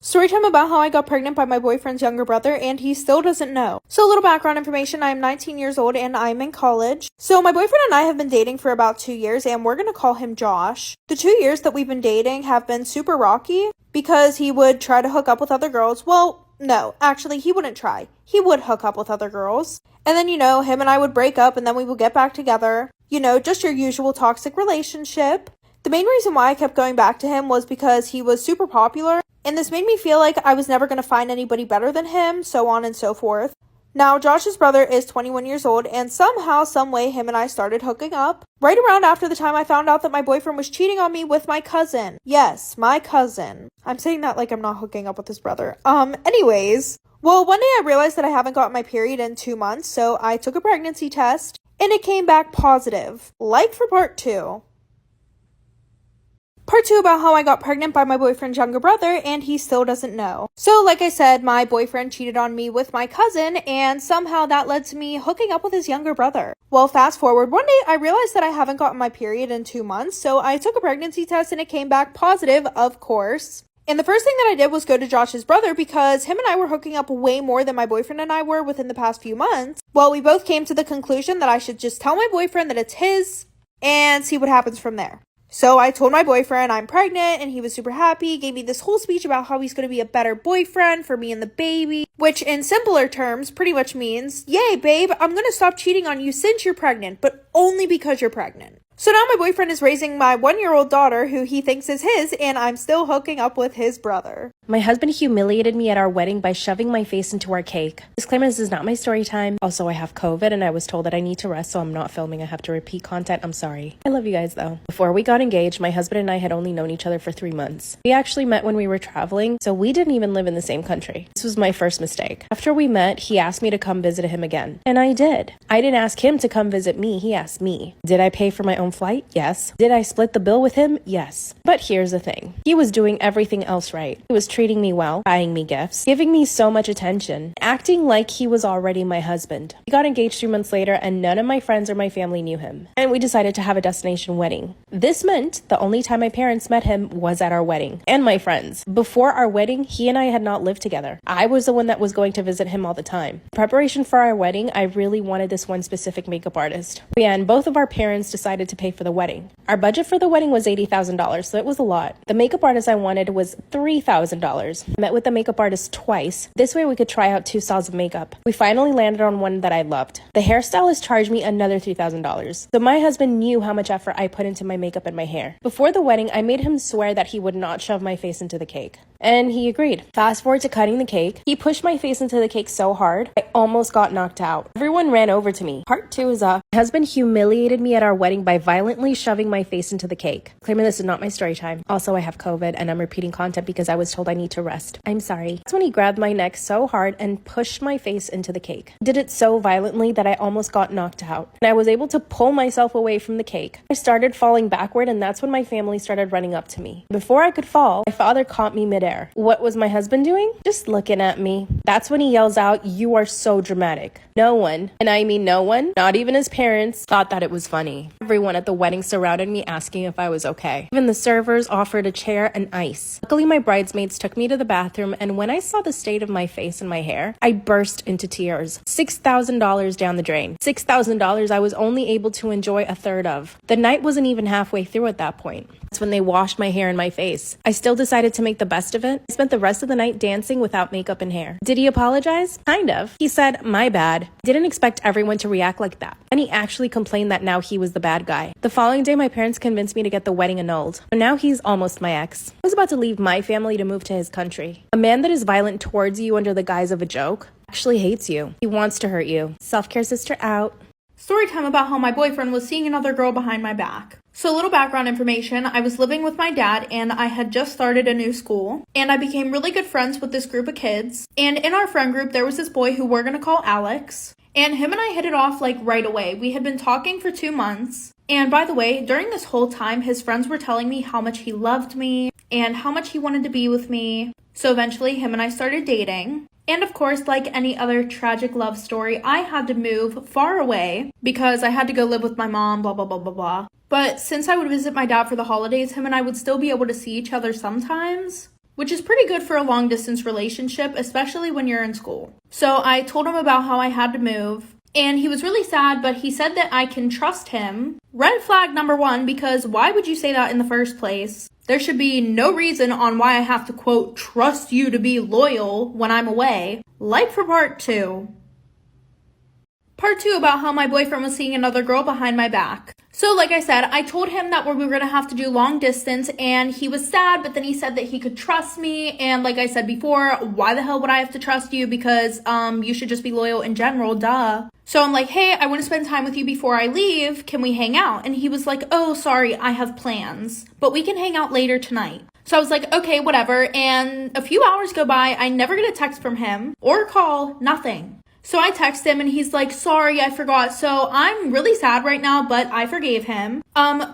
Storytime about how I got pregnant by my boyfriend's younger brother and he still doesn't know. So a little background information, I am 19 years old and I'm in college. So my boyfriend and I have been dating for about 2 years and we're going to call him Josh. The 2 years that we've been dating have been super rocky because he would try to hook up with other girls. Well, no, actually he wouldn't try. He would hook up with other girls. And then, him and I would break up and then we would get back together. Just your usual toxic relationship. The main reason why I kept going back to him was because he was super popular. And this made me feel like I was never going to find anybody better than him, so on and so forth. Now, Josh's brother is 21 years old, and somehow, someway, him and I started hooking up. Right around after the time I found out that my boyfriend was cheating on me with my cousin. Yes, my cousin. I'm saying that like I'm not hooking up with his brother. Anyways. Well, one day I realized that I haven't got my period in 2 months, so I took a pregnancy test, and it came back positive. Like for part 2. Part 2 about how I got pregnant by my boyfriend's younger brother and he still doesn't know. So like I said, my boyfriend cheated on me with my cousin and somehow that led to me hooking up with his younger brother. Well, fast forward, one day I realized that I haven't gotten my period in 2 months, so I took a pregnancy test and it came back positive, of course. And the first thing that I did was go to Josh's brother because him and I were hooking up way more than my boyfriend and I were within the past few months. Well, we both came to the conclusion that I should just tell my boyfriend that it's his and see what happens from there. So I told my boyfriend I'm pregnant and he was super happy, gave me this whole speech about how he's going to be a better boyfriend for me and the baby, which in simpler terms pretty much means, yay babe, I'm going to stop cheating on you since you're pregnant, but only because you're pregnant. So now my boyfriend is raising my 1-year-old daughter who he thinks is his and I'm still hooking up with his brother. My husband humiliated me at our wedding by shoving my face into our cake. Disclaimer, this is not my story time. Also, I have COVID and I was told that I need to rest, so I'm not filming. I have to repeat content. I'm sorry. I love you guys though. Before we got engaged, my husband and I had only known each other for 3 months. We actually met when we were traveling, so we didn't even live in the same country. This was my first mistake. After we met, he asked me to come visit him again. And I did. I didn't ask him to come visit me. He asked me. Did I pay for my own flight? Yes. Did I split the bill with him? Yes. But here's the thing. He was doing everything else right. He was treating me well, buying me gifts, giving me so much attention, acting like he was already my husband. We got engaged 3 months later and none of my friends or my family knew him. And we decided to have a destination wedding. This meant the only time my parents met him was at our wedding, and my friends. Before our wedding, he and I had not lived together. I was the one that was going to visit him all the time. In preparation for our wedding, I really wanted this one specific makeup artist. And both of our parents decided to pay for the wedding. Our budget for the wedding was $80,000, so it was a lot. The makeup artist I wanted was $3,000. I met with the makeup artist twice. This way we could try out 2 styles of makeup. We finally landed on one that I loved. The hairstylist charged me another $3,000. So my husband knew how much effort I put into my makeup and my hair. Before the wedding, I made him swear that he would not shove my face into the cake. And he agreed. Fast forward to cutting the cake. He pushed my face into the cake so hard, I almost got knocked out. Everyone ran over to me. Part 2 is up. My husband humiliated me at our wedding by violently shoving my face into the cake. Claiming this is not my story time. Also, I have COVID and I'm repeating content because I was told I need to rest. I'm sorry. That's when he grabbed my neck so hard and pushed my face into the cake. He did it so violently that I almost got knocked out. And I was able to pull myself away from the cake. I started falling backward and that's when my family started running up to me. Before I could fall, my father caught me midair. What was my husband doing? Just looking at me. That's when he yells out, "You are so dramatic." No one, and I mean no one, not even his parents, thought that it was funny. Everyone at the wedding surrounded me asking if I was okay. Even the servers offered a chair and ice. Luckily, my bridesmaids took me to the bathroom, and when I saw the state of my face and my hair, I burst into tears. $6,000 down the drain. $6,000 I was only able to enjoy a third of. The night wasn't even halfway through at that point. That's when they washed my hair and my face. I still decided to make the best of it. I spent the rest of the night dancing without makeup and hair. Did he apologize? Kind of. He said, "My bad." Didn't expect everyone to react like that. And he actually complained that now he was the bad guy. The following day, my parents convinced me to get the wedding annulled. But now he's almost my ex. I was about to leave my family to move to his country. A man that is violent towards you under the guise of a joke actually hates you. He wants to hurt you. Self-care sister out. Storytime about how my boyfriend was seeing another girl behind my back. So a little background information, I was living with my dad and I had just started a new school and I became really good friends with this group of kids. And in our friend group, there was this boy who we're going to call Alex. And him and I hit it off like right away. We had been talking for 2 months. And by the way, during this whole time, his friends were telling me how much he loved me and how much he wanted to be with me. So eventually him and I started dating. And of course, like any other tragic love story, I had to move far away because I had to go live with my mom, blah, blah, blah, blah, blah. But since I would visit my dad for the holidays, him and I would still be able to see each other sometimes. which is pretty good for a long distance relationship, especially when you're in school. So I told him about how I had to move, and he was really sad, but he said that I can trust him. Red flag number one, because why would you say that in the first place? There should be no reason on why I have to, quote, trust you to be loyal when I'm away. Like for part two. Part two about how my boyfriend was seeing another girl behind my back. So like I said, I told him that we were going to have to do long distance, and he was sad, but then he said that he could trust me. And like I said before, why the hell would I have to trust you? Because you should just be loyal in general, duh. So I'm like, hey, I want to spend time with you before I leave. Can we hang out? And he was like, oh, sorry, I have plans, but we can hang out later tonight. So I was like, okay, whatever. And a few hours go by. I never get a text from him or a call, nothing. So I text him and he's like, sorry, I forgot. So I'm really sad right now, but I forgave him.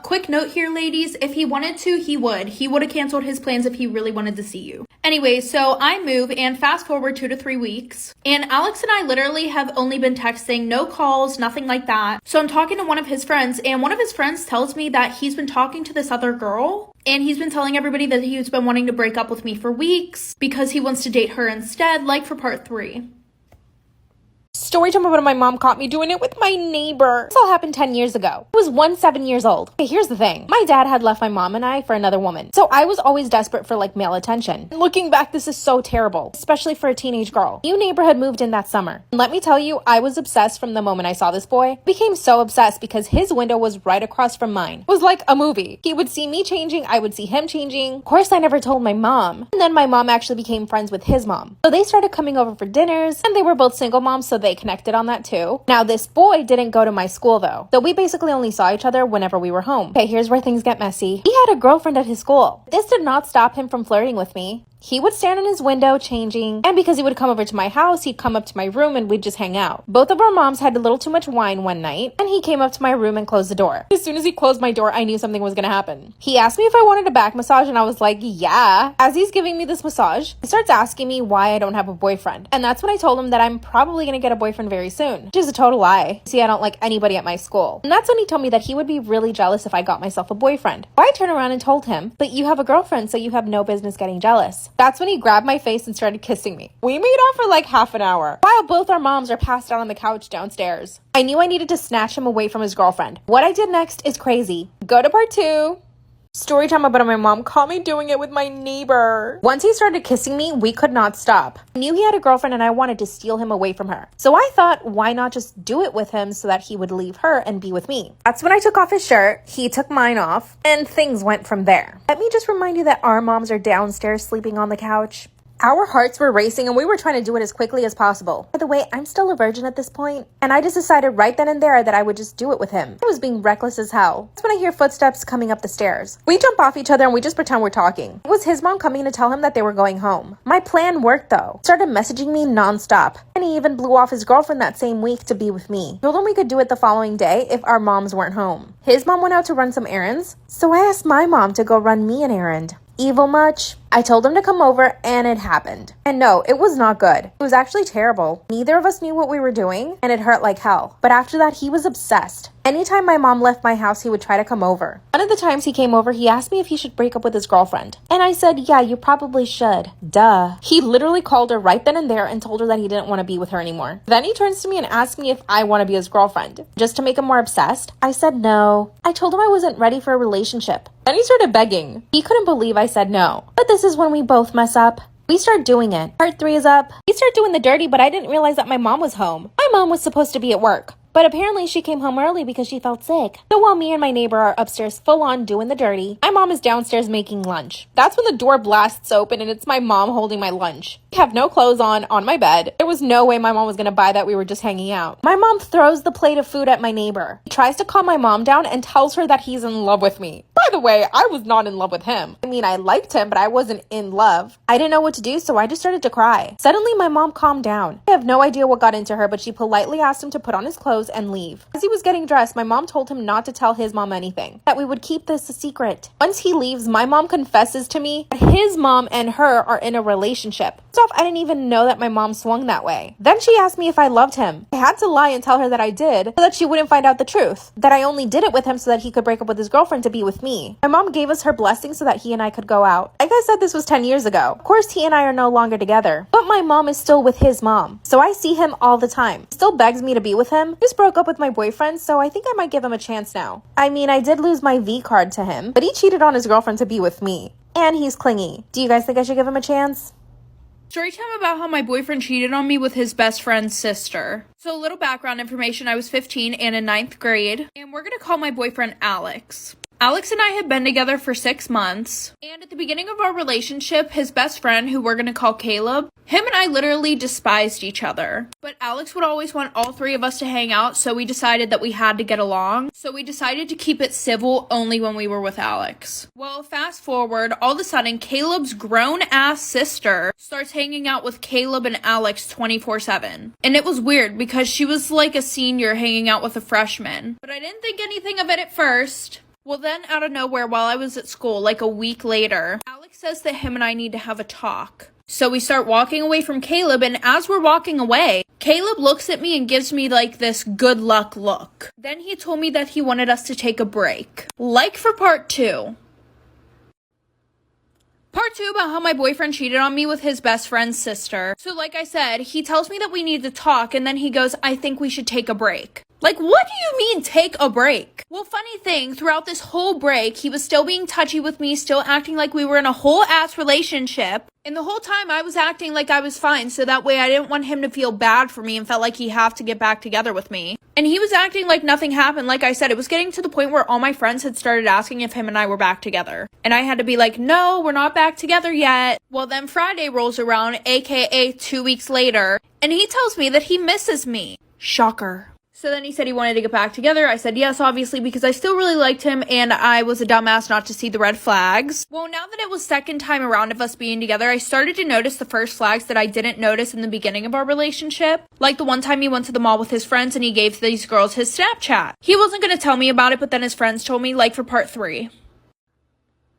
Quick note here, ladies, if he wanted to, he would have canceled his plans if he really wanted to see you. Anyway, so I move and fast forward 2 to 3 weeks, and Alex and I literally have only been texting, no calls, nothing like that. So I'm talking to one of his friends, and one of his friends tells me that he's been talking to this other girl, and he's been telling everybody that he's been wanting to break up with me for weeks because he wants to date her instead, like for part 3. Story time about my mom caught me doing it with my neighbor. This all happened 10 years ago. I was 7 years old. Okay, here's the thing. My dad had left my mom and I for another woman. So I was always desperate for like male attention. And looking back, this is so terrible, especially for a teenage girl. New neighbor had moved in that summer. And let me tell you, I was obsessed from the moment I saw this boy. I became so obsessed because his window was right across from mine. It was like a movie. He would see me changing, I would see him changing. Of course, I never told my mom. And then my mom actually became friends with his mom. So they started coming over for dinners, and they were both single moms, so they connected on that too. Now, this boy didn't go to my school though, so we basically only saw each other whenever we were home. Okay, here's where things get messy. He had a girlfriend at his school. This did not stop him from flirting with me. He would stand in his window changing, and because he would come over to my house, he'd come up to my room and we'd just hang out. Both of our moms had a little too much wine one night, and he came up to my room and closed the door. As soon as he closed my door, I knew something was gonna happen. He asked me if I wanted a back massage, and I was like, yeah. As he's giving me this massage, he starts asking me why I don't have a boyfriend. And that's when I told him that I'm probably gonna get a boyfriend very soon, which is a total lie. See, I don't like anybody at my school. And that's when he told me that he would be really jealous if I got myself a boyfriend. I turned around and told him, but you have a girlfriend, so you have no business getting jealous. That's when he grabbed my face and started kissing me. We made out for like half an hour while both our moms are passed out on the couch downstairs. I knew I needed to snatch him away from his girlfriend. What I did next is crazy. Go to part 2. Story time about my mom caught me doing it with my neighbor. Once he started kissing me, we could not stop. I knew he had a girlfriend and I wanted to steal him away from her. So I thought, why not just do it with him so that he would leave her and be with me? That's when I took off his shirt, he took mine off, and things went from there. Let me just remind you that our moms are downstairs sleeping on the couch. Our hearts were racing and we were trying to do it as quickly as possible. By the way, I'm still a virgin at this point, and I just decided right then and there that I would just do it with him. I was being reckless as hell. That's when I hear footsteps coming up the stairs. We jump off each other and we just pretend we're talking. It was his mom coming to tell him that they were going home. My plan worked though. He started messaging me nonstop, and he even blew off his girlfriend that same week to be with me. Told him we could do it the following day if our moms weren't home. His mom went out to run some errands, so I asked my mom to go run me an errand. Evil much? I told him to come over and it happened. And no, it was not good. It was actually terrible. Neither of us knew what we were doing and it hurt like hell. But after that, he was obsessed. Anytime my mom left my house, he would try to come over. One of the times he came over, he asked me if he should break up with his girlfriend. And I said, yeah, you probably should. Duh. He literally called her right then and there and told her that he didn't want to be with her anymore. Then he turns to me and asks me if I want to be his girlfriend. Just to make him more obsessed, I said no. I told him I wasn't ready for a relationship. Then he started begging. He couldn't believe I said no. But this is when we both mess up. We start doing it. Part 3 is up. We start doing the dirty, but I didn't realize that my mom was home. My mom was supposed to be at work, but apparently she came home early because she felt sick. So while me and my neighbor are upstairs full on doing the dirty, my mom is downstairs making lunch. That's when the door blasts open and it's my mom holding my lunch. I have no clothes on my bed. There was no way my mom was gonna buy that. We were just hanging out. My mom throws the plate of food at my neighbor. He tries to calm my mom down and tells her that he's in love with me. By the way, I was not in love with him. I mean, I liked him, but I wasn't in love. I didn't know what to do, so I just started to cry. Suddenly, my mom calmed down. I have no idea what got into her, but she politely asked him to put on his clothes clothes and leave. As he was getting dressed, my mom told him not to tell his mom anything, that we would keep this a secret. Once he leaves, my mom confesses to me that his mom and her are in a relationship. First off, I didn't even know that my mom swung that way. Then she asked me if I loved him. I had to lie and tell her that I did, so that she wouldn't find out the truth. That I only did it with him so that he could break up with his girlfriend to be with me. My mom gave us her blessing so that he and I could go out. Like I said, this was 10 years ago. Of course, he and I are no longer together, but my mom is still with his mom, so I see him all the time. He still begs me to be with him. I just broke up with my boyfriend, so I think I might give him a chance now. I mean, I did lose my V card to him, but he cheated on his girlfriend to be with me. And he's clingy. Do you guys think I should give him a chance? Story time about how my boyfriend cheated on me with his best friend's sister. So a little background information, I was 15 and in 9th grade, and we're gonna call my boyfriend Alex. Alex and I had been together for 6 months, and at the beginning of our relationship, his best friend, who we're gonna call Caleb, him and I literally despised each other. But Alex would always want all three of us to hang out, so we decided that we had to get along. So we decided to keep it civil only when we were with Alex. Well, fast forward, all of a sudden, Caleb's grown-ass sister starts hanging out with Caleb and Alex 24/7. And it was weird because she was like a senior hanging out with a freshman. But I didn't think anything of it at first. Well, then out of nowhere, while I was at school, like a week later, Alex says that him and I need to have a talk. So we start walking away from Caleb, and as we're walking away, Caleb looks at me and gives me like this good luck look. Then he told me that he wanted us to take a break. Like for part 2. Part 2 about how my boyfriend cheated on me with his best friend's sister. So like I said, he tells me that we need to talk, and then he goes, I think we should take a break. Like, what do you mean, take a break? Well, funny thing, throughout this whole break, he was still being touchy with me, still acting like we were in a whole-ass relationship. And the whole time, I was acting like I was fine, so that way I didn't want him to feel bad for me and felt like he had to get back together with me. And he was acting like nothing happened. Like I said, it was getting to the point where all my friends had started asking if him and I were back together. And I had to be like, no, we're not back together yet. Well, then Friday rolls around, aka 2 weeks later, and he tells me that he misses me. Shocker. So then he said he wanted to get back together. I said yes, obviously, because I still really liked him and I was a dumbass not to see the red flags. Well, now that it was second time around of us being together, I started to notice the first flags that I didn't notice in the beginning of our relationship. Like the one time he went to the mall with his friends and he gave these girls his Snapchat. He wasn't going to tell me about it, but then his friends told me, like for part 3.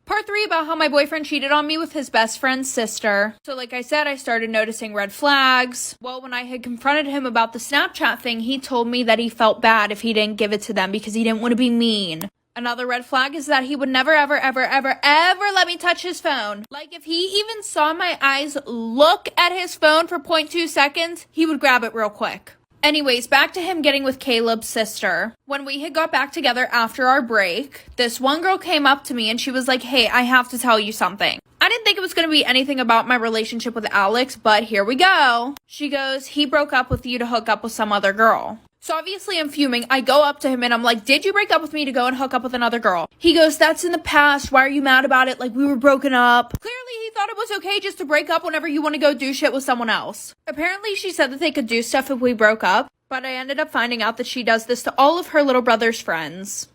Part 3 about how my boyfriend cheated on me with his best friend's sister. So like I said, I started noticing red flags. Well, when I had confronted him about the Snapchat thing, he told me that he felt bad if he didn't give it to them because he didn't want to be mean. Another red flag is that he would never, ever, ever, ever, ever let me touch his phone. Like if he even saw my eyes look at his phone for 0.2 seconds, he would grab it real quick. Anyways, back to him getting with Caleb's sister. When we had got back together after our break, this one girl came up to me and she was like, hey, I have to tell you something. I didn't think it was going to be anything about my relationship with Alex, but here we go. She goes, he broke up with you to hook up with some other girl. So obviously I'm fuming. I go up to him and I'm like, did you break up with me to go and hook up with another girl? He goes, that's in the past. Why are you mad about it? Like we were broken up. Clearly he thought it was okay just to break up whenever you want to go do shit with someone else. Apparently she said that they could do stuff if we broke up, but I ended up finding out that she does this to all of her little brother's friends.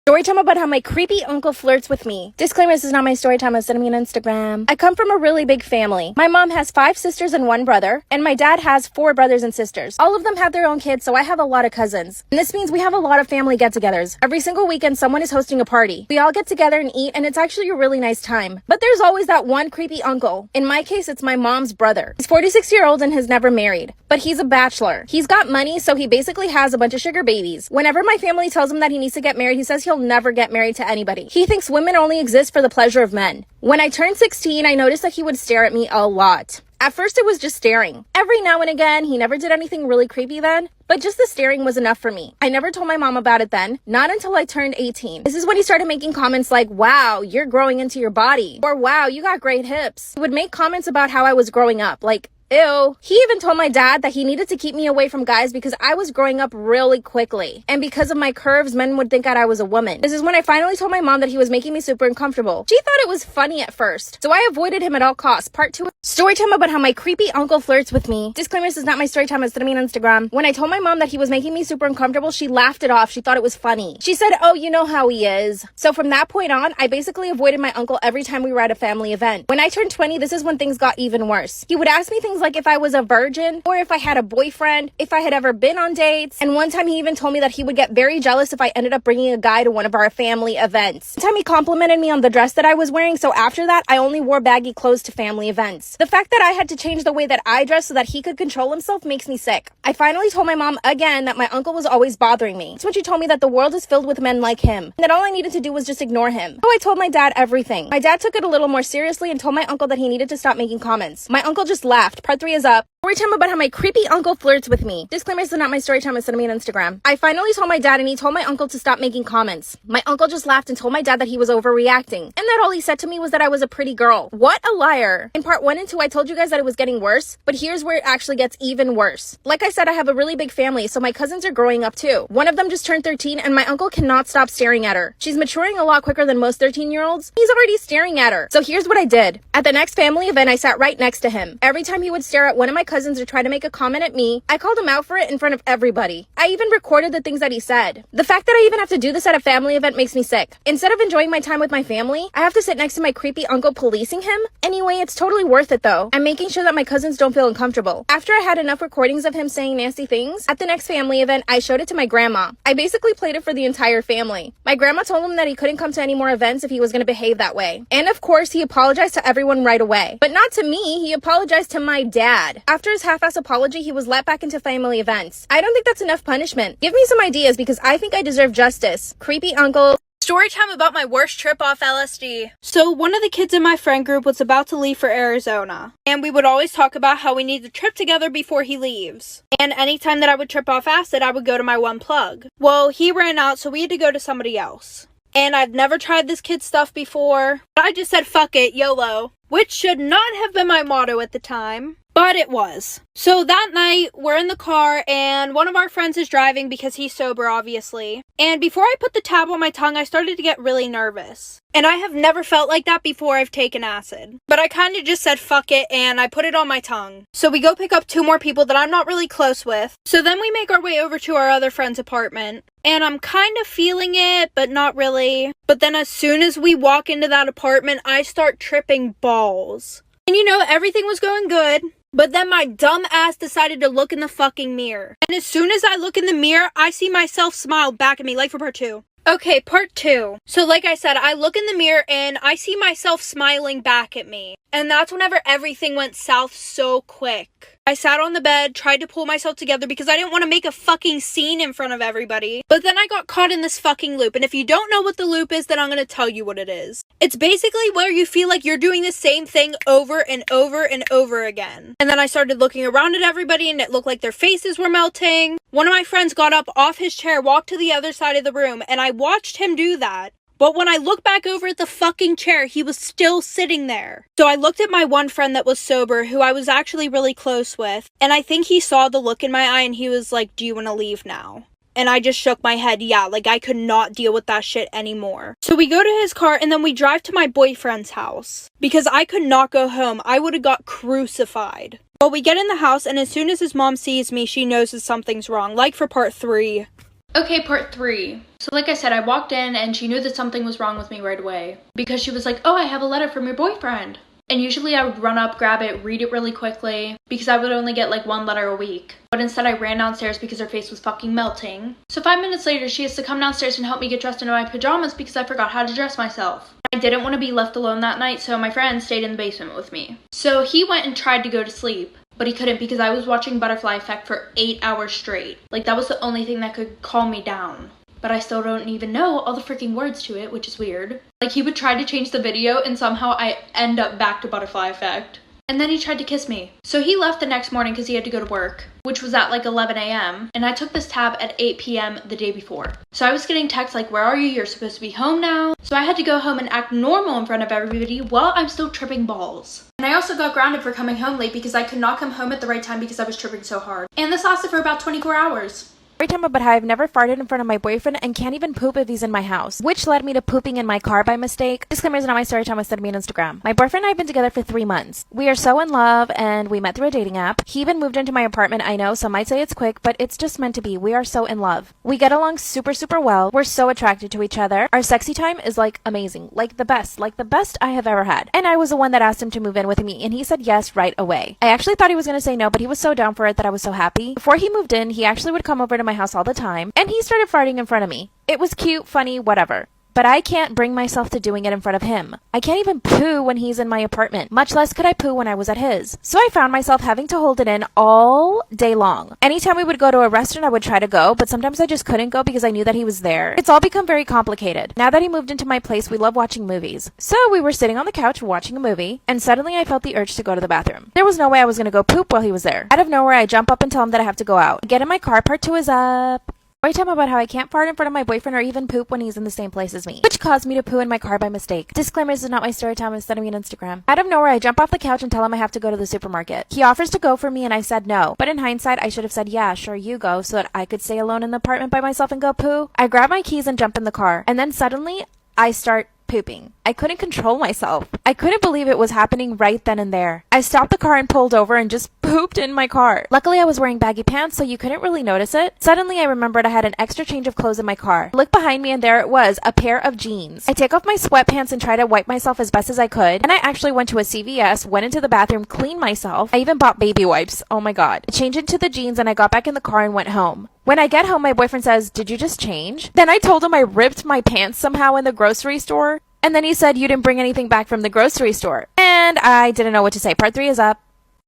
Story time about how my creepy uncle flirts with me. Disclaimer, this is not my story time. I'm sending me on Instagram. I come from a really big family. My mom has 5 sisters and 1 brother, and my dad has 4 brothers and sisters. All of them have their own kids, so I have a lot of cousins. And this means we have a lot of family get-togethers. Every single weekend, someone is hosting a party. We all get together and eat, and it's actually a really nice time. But there's always that one creepy uncle. In my case, it's my mom's brother. He's 46-year-old and has never married, but he's a bachelor. He's got money, so he basically has a bunch of sugar babies. Whenever my family tells him that he needs to get married, he says he'll never get married to anybody. He thinks women only exist for the pleasure of men. When I turned 16, I noticed that he would stare at me a lot. At first, it was just staring. Every now and again, he never did anything really creepy then, but just the staring was enough for me. I never told my mom about it then, not until I turned 18. This is when he started making comments like, wow, you're growing into your body, or wow, you got great hips. He would make comments about how I was growing up, like, ew. He even told my dad that he needed to keep me away from guys because I was growing up really quickly. And because of my curves, men would think that I was a woman. This is when I finally told my mom that he was making me super uncomfortable. She thought it was funny at first, so I avoided him at all costs. Part 2. Story time about how my creepy uncle flirts with me. Disclaimer, this is not my story time. It's me on Instagram. When I told my mom that he was making me super uncomfortable, she laughed it off. She thought it was funny. She said, oh, you know how he is. So from that point on, I basically avoided my uncle every time we were at a family event. When I turned 20, this is when things got even worse. He would ask me things things like if I was a virgin or if I had a boyfriend, if I had ever been on dates. And one time he even told me that he would get very jealous if I ended up bringing a guy to one of our family events. One time he complimented me on the dress that I was wearing, so after that, I only wore baggy clothes to family events. The fact that I had to change the way that I dress so that he could control himself makes me sick. I finally told my mom again that my uncle was always bothering me. That's when she told me that the world is filled with men like him, and that all I needed to do was just ignore him. So I told my dad everything. My dad took it a little more seriously and told my uncle that he needed to stop making comments. My uncle just laughed. Part 3 is up. Story time about how my creepy uncle flirts with me. Disclaimer, this is not my story time, it's sent me on Instagram. I finally told my dad and he told my uncle to stop making comments. My uncle just laughed and told my dad that he was overreacting. And that all he said to me was that I was a pretty girl. What a liar. In part 1 and 2, I told you guys that it was getting worse, but here's where it actually gets even worse. Like I said, I have a really big family, so my cousins are growing up too. One of them just turned 13 and my uncle cannot stop staring at her. She's maturing a lot quicker than most 13-year-olds. He's already staring at her. So here's what I did. At the next family event, I sat right next to him. Every time he would stare at one of my cousins or try to make a comment at me, I called him out for it in front of everybody. I even recorded the things that he said. The fact that I even have to do this at a family event makes me sick. Instead of enjoying my time with my family, I have to sit next to my creepy uncle policing him. Anyway, it's totally worth it though. I'm making sure that my cousins don't feel uncomfortable. After I had enough recordings of him saying nasty things, at the next family event, I showed it to my grandma. I basically played it for the entire family. My grandma told him that he couldn't come to any more events if he was going to behave that way. And of course, he apologized to everyone right away. But not to me, he apologized to my dad. After his half-ass apology, he was let back into family events. I don't think that's enough punishment. Give me some ideas because I think I deserve justice. Creepy uncle. Story time about my worst trip off LSD. So one of the kids in my friend group was about to leave for Arizona. And we would always talk about how we need to trip together before he leaves. And anytime that I would trip off acid, I would go to my one plug. Well, he ran out, so we had to go to somebody else. And I've never tried this kid's stuff before. But I just said, fuck it, YOLO. Which should not have been my motto at the time. But it was. So that night, we're in the car, and one of our friends is driving because he's sober, obviously. And before I put the tab on my tongue, I started to get really nervous. And I have never felt like that before I've taken acid. But I kind of just said fuck it, and I put it on my tongue. So we go pick up 2 more people that I'm not really close with. So then we make our way over to our other friend's apartment. And I'm kind of feeling it, but not really. But then as soon as we walk into that apartment, I start tripping balls. And you know, everything was going good. But then my dumb ass decided to look in the fucking mirror. And as soon as I look in the mirror, I see myself smile back at me, like for part 2. Okay, part 2. So like I said, I look in the mirror and I see myself smiling back at me. And that's whenever everything went south so quick. I sat on the bed, tried to pull myself together because I didn't want to make a fucking scene in front of everybody. But then I got caught in this fucking loop. And if you don't know what the loop is, then I'm going to tell you what it is. It's basically where you feel like you're doing the same thing over and over and over again. And then I started looking around at everybody and it looked like their faces were melting. One of my friends got up off his chair, walked to the other side of the room, and I watched him do that. But when I looked back over at the fucking chair, he was still sitting there. So I looked at my one friend that was sober, who I was actually really close with, and I think he saw the look in my eye and he was like, "Do you want to leave now?" And I just shook my head, yeah, like I could not deal with that shit anymore. So we go to his car and then we drive to my boyfriend's house. Because I could not go home. I would have got crucified. Well, we get in the house and as soon as his mom sees me, she knows that something's wrong. Like for part 3. Okay, part 3. So like I said, I walked in and she knew that something was wrong with me right away. Because she was like, "Oh, I have a letter from your boyfriend." And usually I would run up, grab it, read it really quickly. Because I would only get like 1 letter a week. But instead I ran downstairs because her face was fucking melting. So 5 minutes later, she has to come downstairs and help me get dressed into my pajamas because I forgot how to dress myself. I didn't want to be left alone that night, so my friend stayed in the basement with me. So he went and tried to go to sleep. But he couldn't because I was watching Butterfly Effect for 8 hours straight. Like, that was the only thing that could calm me down. But I still don't even know all the freaking words to it, which is weird. Like, he would try to change the video and somehow I end up back to Butterfly Effect. And then he tried to kiss me. So he left the next morning because he had to go to work, which was at like 11 a.m. And I took this tab at 8 p.m. the day before. So I was getting texts like, "Where are you? You're supposed to be home now." So I had to go home and act normal in front of everybody while I'm still tripping balls. And I also got grounded for coming home late because I could not come home at the right time because I was tripping so hard. And this lasted for about 24 hours. Story time about how I've never farted in front of my boyfriend and can't even poop if he's in my house, which led me to pooping in my car by mistake. Disclaimer is not my story time, was sent to me on Instagram. My boyfriend and I have been together for 3 months. We are so in love and we met through a dating app. He even moved into my apartment. I know some might say it's quick, but it's just meant to be. We are so in love. We get along super well. We're so attracted to each other. Our sexy time is like amazing, like the best I have ever had. And I was the one that asked him to move in with me and he said yes right away. I actually thought he was going to say no, but he was so down for it that I was so happy. Before he moved in, he actually would come over to my house all the time and he started farting in front of me. It was cute, funny, whatever. But I can't bring myself to doing it in front of him. I can't even poo when he's in my apartment, much less could I poo when I was at his. So I found myself having to hold it in all day long. Anytime we would go to a restaurant, I would try to go, but sometimes I just couldn't go because I knew that he was there. It's all become very complicated. Now that he moved into my place, we love watching movies. So we were sitting on the couch watching a movie, and suddenly I felt the urge to go to the bathroom. There was no way I was going to go poop while he was there. Out of nowhere, I jump up and tell him that I have to go out. I get in my car, part 2 is up. Story time about how I can't fart in front of my boyfriend or even poop when he's in the same place as me, which caused me to poo in my car by mistake. Disclaimer, this is not my story time, it's sending me on Instagram. Out of nowhere, I jump off the couch and tell him I have to go to the supermarket. He offers to go for me and I said no, but in hindsight, I should have said yeah, sure you go, so that I could stay alone in the apartment by myself and go poo. I grab my keys and jump in the car, and then suddenly, I start pooping. I couldn't control myself. I couldn't believe it was happening right then and there. I stopped the car and pulled over and just pooped in my car. Luckily, I was wearing baggy pants, so you couldn't really notice it. Suddenly, I remembered I had an extra change of clothes in my car. I looked behind me and there it was, a pair of jeans. I take off my sweatpants and try to wipe myself as best as I could. And I actually went to a CVS, went into the bathroom, cleaned myself. I even bought baby wipes. Oh my god. I changed into the jeans and I got back in the car and went home. When I get home, my boyfriend says, "Did you just change?" Then I told him I ripped my pants somehow in the grocery store. And then he said, "You didn't bring anything back from the grocery store." And I didn't know what to say. Part 3 is up.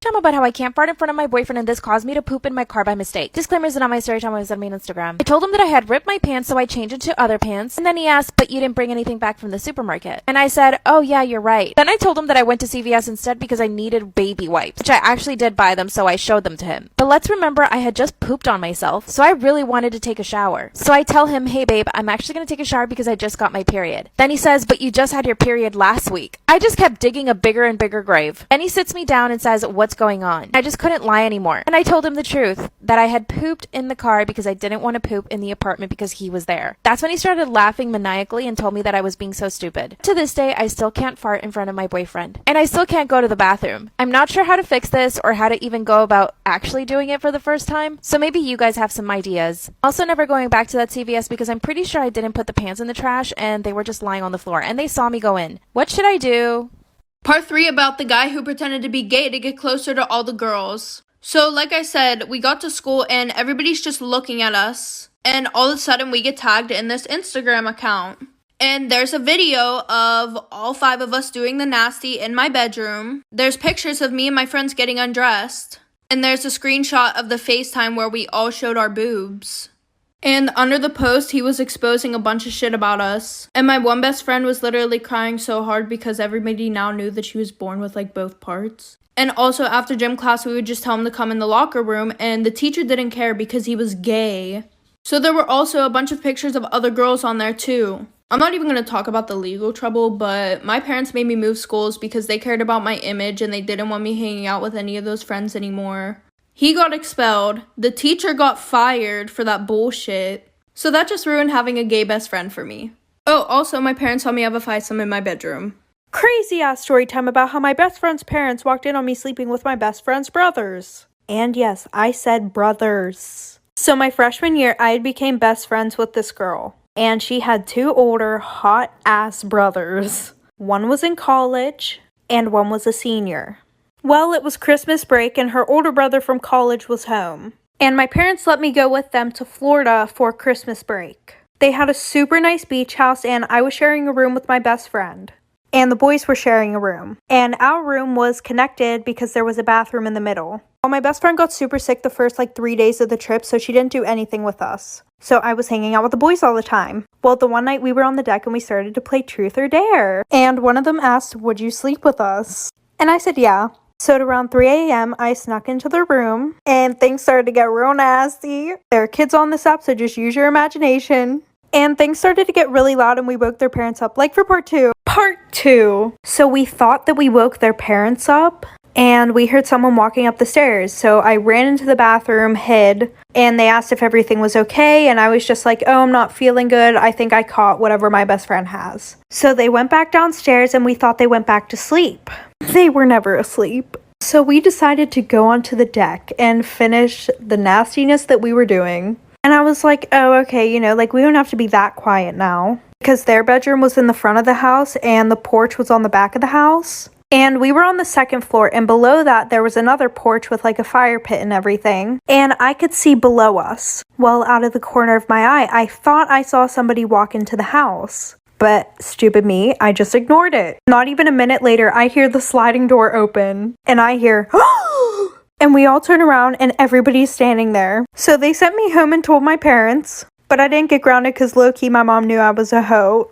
Time about how I can't fart in front of my boyfriend and this caused me to poop in my car by mistake. Disclaimer is not my story time, I was on me on Instagram. I told him that I had ripped my pants, so I changed into other pants. And then he asked, "But you didn't bring anything back from the supermarket." And I said, "Oh yeah, you're right." Then I told him that I went to CVS instead because I needed baby wipes, which I actually did buy them, so I showed them to him. But let's remember I had just pooped on myself, so I really wanted to take a shower. So I tell him, "Hey babe, I'm actually gonna take a shower because I just got my period." Then he says, "But you just had your period last week." I just kept digging a bigger and bigger grave. And he sits me down and says, "What's going on?" I just couldn't lie anymore. And I told him the truth, that I had pooped in the car because I didn't want to poop in the apartment because he was there. That's when he started laughing maniacally and told me that I was being so stupid. To this day, I still can't fart in front of my boyfriend. And I still can't go to the bathroom. I'm not sure how to fix this or how to even go about actually doing it for the first time. So maybe you guys have some ideas. Also, never going back to that CVS because I'm pretty sure I didn't put the pants in the trash and they were just lying on the floor and they saw me go in. What should I do? Part 3 about the guy who pretended to be gay to get closer to all the girls. So, like I said, we got to school and everybody's just looking at us. And all of a sudden, we get tagged in this Instagram account. And there's a video of all 5 of us doing the nasty in my bedroom. There's pictures of me and my friends getting undressed. And there's a screenshot of the FaceTime where we all showed our boobs. And under the post, he was exposing a bunch of shit about us. And my one best friend was literally crying so hard because everybody now knew that she was born with, like, both parts. And also, after gym class, we would just tell him to come in the locker room, and the teacher didn't care because he was gay. So there were also a bunch of pictures of other girls on there, too. I'm not even going to talk about the legal trouble, but my parents made me move schools because they cared about my image and they didn't want me hanging out with any of those friends anymore. He got expelled. The teacher got fired for that bullshit. So that just ruined having a gay best friend for me. Oh, also, my parents saw me have a threesome in my bedroom. Crazy ass story time about how my best friend's parents walked in on me sleeping with my best friend's brothers. And yes, I said brothers. So my freshman year, I became best friends with this girl. And she had 2 older, hot ass brothers. One was in college, and one was a senior. Well, it was Christmas break, and her older brother from college was home. And my parents let me go with them to Florida for Christmas break. They had a super nice beach house, and I was sharing a room with my best friend. And the boys were sharing a room. And our room was connected because there was a bathroom in the middle. Well, my best friend got super sick the first 3 days of the trip, so she didn't do anything with us. So I was hanging out with the boys all the time. Well, the one night we were on the deck and we started to play Truth or Dare. And one of them asked, "Would you sleep with us?" And I said, yeah. So at around 3 a.m., I snuck into the room and things started to get real nasty. There are kids on this app, so just use your imagination. And things started to get really loud and we woke their parents up, like for part 2. Part 2. So we thought that we woke their parents up and we heard someone walking up the stairs. So I ran into the bathroom, hid, and they asked if everything was okay, and I was just like, oh, I'm not feeling good. I think I caught whatever my best friend has. So they went back downstairs, and we thought they went back to sleep. They were never asleep. So we decided to go onto the deck and finish the nastiness that we were doing. And I was like, oh, okay, like we don't have to be that quiet now. Because their bedroom was in the front of the house and the porch was on the back of the house. And we were on the second floor, and below that there was another porch with like a fire pit and everything. And I could see below us. Well, out of the corner of my eye, I thought I saw somebody walk into the house. But stupid me, I just ignored it. Not even a minute later, I hear the sliding door open, and I hear, and we all turn around and everybody's standing there. So they sent me home and told my parents, but I didn't get grounded because low-key my mom knew I was a hoe.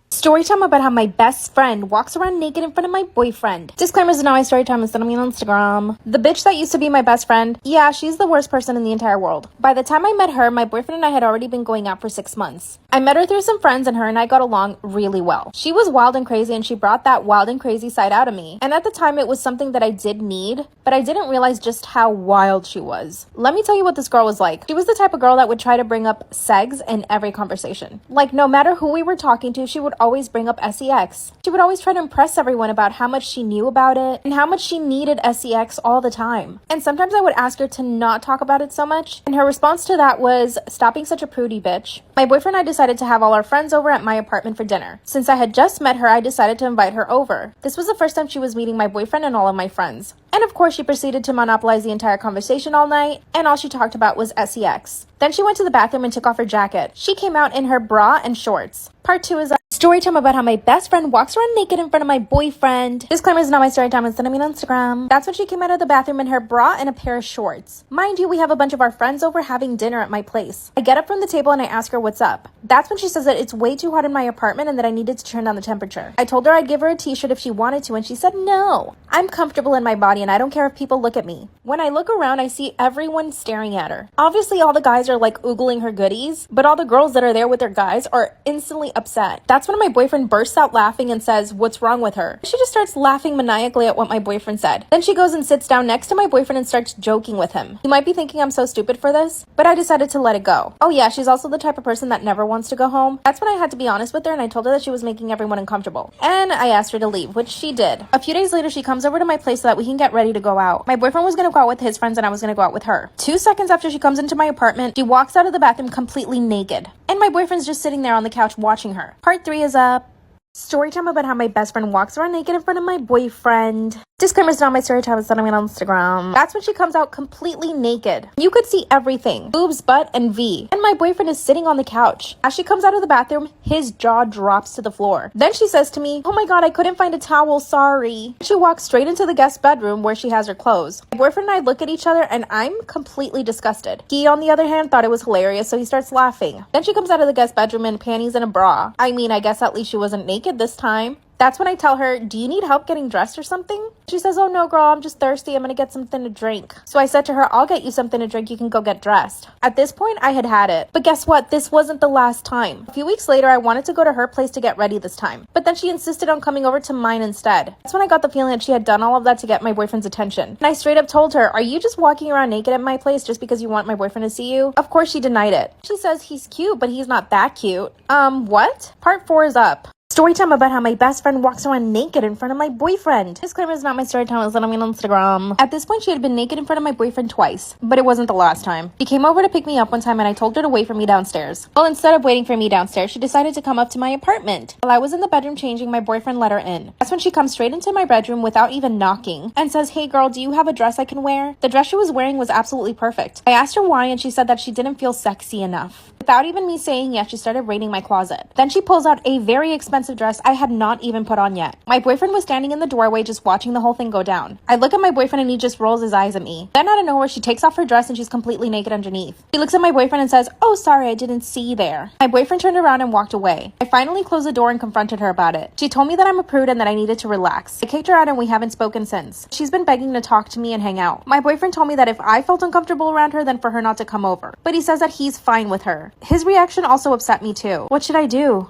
Story time about how my best friend walks around naked in front of my boyfriend. Disclaimers are not my story time, instead of me on Instagram. The bitch that used to be my best friend, yeah, she's the worst person in the entire world. By the time I met her, my boyfriend and I had already been going out for 6 months. I met her through some friends, and her and I got along really well. She was wild and crazy, and she brought that wild and crazy side out of me. And at the time, it was something that I did need, but I didn't realize just how wild she was. Let me tell you what this girl was like. She was the type of girl that would try to bring up sex in every conversation. Like, no matter who we were talking to, she would always bring up sex. She would always try to impress everyone about how much she knew about it and how much she needed sex all the time. And sometimes I would ask her to not talk about it so much, and her response to that was, "Stop being such a prudy, bitch." My boyfriend and I decided to have all our friends over at my apartment for dinner. Since I had just met her, I decided to invite her over. This was the first time she was meeting my boyfriend and all of my friends. And of course, she proceeded to monopolize the entire conversation all night, and all she talked about was sex. Then she went to the bathroom and took off her jacket. She came out in her bra and shorts. Part 2 is story time about how my best friend walks around naked in front of my boyfriend. Disclaimer is not my story time, it's on Instagram. That's when she came out of the bathroom in her bra and a pair of shorts. Mind you, we have a bunch of our friends over having dinner at my place. I get up from the table and I ask her what's up. That's when she says that it's way too hot in my apartment and that I needed to turn down the temperature. I told her I'd give her a t-shirt if she wanted to, and she said no. I'm comfortable in my body and I don't care if people look at me. When I look around, I see everyone staring at her. Obviously, all the guys are like oogling her goodies, but all the girls that are there with their guys are instantly upset. That's when my boyfriend bursts out laughing and says, "What's wrong with her?" She just starts laughing maniacally at what my boyfriend said. Then she goes and sits down next to my boyfriend and starts joking with him. You might be thinking I'm so stupid for this, but I decided to let it go. Oh yeah, she's also the type of person that never wants to go home. That's when I had to be honest with her, and I told her that she was making everyone uncomfortable. And I asked her to leave, which she did. A few days later, she comes over to my place so that we can get ready to go out. My boyfriend was gonna go out with his friends and I was gonna go out with her. 2 seconds after she comes into my apartment, she walks out of the bathroom completely naked. And my boyfriend's just sitting there on the couch watching her. Part 3 is up. Story time about how my best friend walks around naked in front of my boyfriend. Disclaimer's not my story time, it's on Instagram. That's when she comes out completely naked. You could see everything. Boobs, butt, and V. And my boyfriend is sitting on the couch. As she comes out of the bathroom, his jaw drops to the floor. Then she says to me, "Oh my god, I couldn't find a towel, sorry." She walks straight into the guest bedroom where she has her clothes. My boyfriend and I look at each other and I'm completely disgusted. He, on the other hand, thought it was hilarious, so he starts laughing. Then she comes out of the guest bedroom in panties and a bra. I mean, I guess at least she wasn't naked this time. That's when I tell her, "Do you need help getting dressed or something?" She says, "Oh no, girl, I'm just thirsty. I'm gonna get something to drink." So I said to her, "I'll get you something to drink. You can go get dressed." At this point, I had it. But guess what? This wasn't the last time. A few weeks later, I wanted to go to her place to get ready this time. But then she insisted on coming over to mine instead. That's when I got the feeling that she had done all of that to get my boyfriend's attention. And I straight up told her, "Are you just walking around naked at my place just because you want my boyfriend to see you?" Of course, she denied it. She says he's cute, but he's not that cute. What? Part 4 is up. Story time about how my best friend walks around naked in front of my boyfriend. Disclaimer is not my story time, it's on Instagram. At this point, she had been naked in front of my boyfriend twice, but it wasn't the last time. She came over to pick me up one time and I told her to wait for me downstairs. Well, instead of waiting for me downstairs, she decided to come up to my apartment. While I was in the bedroom changing, my boyfriend let her in. That's when she comes straight into my bedroom without even knocking and says, "Hey girl, do you have a dress I can wear?" The dress she was wearing was absolutely perfect. I asked her why and she said that she didn't feel sexy enough. Without even me saying yes, she started raiding my closet. Then she pulls out a very expensive dress I had not even put on yet. My boyfriend was standing in the doorway just watching the whole thing go down. I look at my boyfriend and he just rolls his eyes at me. Then out of nowhere, she takes off her dress and she's completely naked underneath. She looks at my boyfriend and says, "Oh, sorry, I didn't see there." My boyfriend turned around and walked away. I finally closed the door and confronted her about it. She told me that I'm a prude and that I needed to relax. I kicked her out and we haven't spoken since. She's been begging to talk to me and hang out. My boyfriend told me that if I felt uncomfortable around her, then for her not to come over. But he says that he's fine with her. His reaction also upset me too. What should I do?